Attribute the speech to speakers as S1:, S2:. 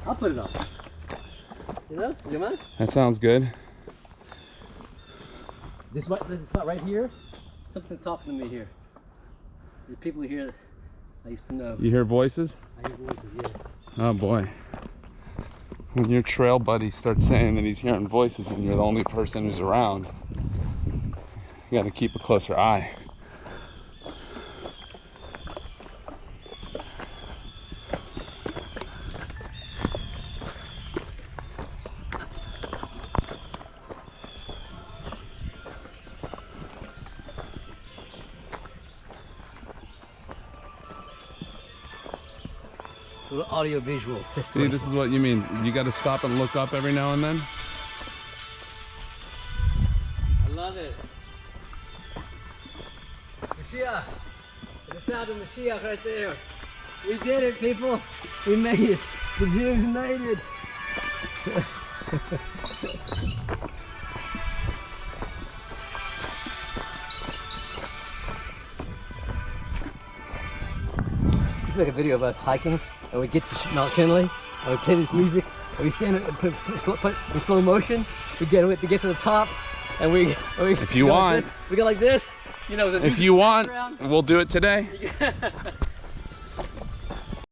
S1: I'll put it up. You know? You mind?
S2: That sounds good.
S1: This spot right here, something's talking to me here. There's people here that I used to know.
S2: You hear voices?
S1: I hear voices, yeah.
S2: Oh boy. When your trail buddy starts saying that he's hearing voices and you're the only person who's around, you gotta keep a closer eye.
S1: Little audio visual.
S2: See, this is what you mean. You got to stop and look up every now and then.
S1: I love it. Mashiach. The sound of Mashiach right there. We did it, people. We made it. The Jews made it. Let's make a video of us hiking. And we get to Mount Shinley, and we play this music, and we stand and put in slow motion. We get to get to the top, and we
S2: if you want,
S1: like we go like this, you know. The
S2: if you want, we'll do it today.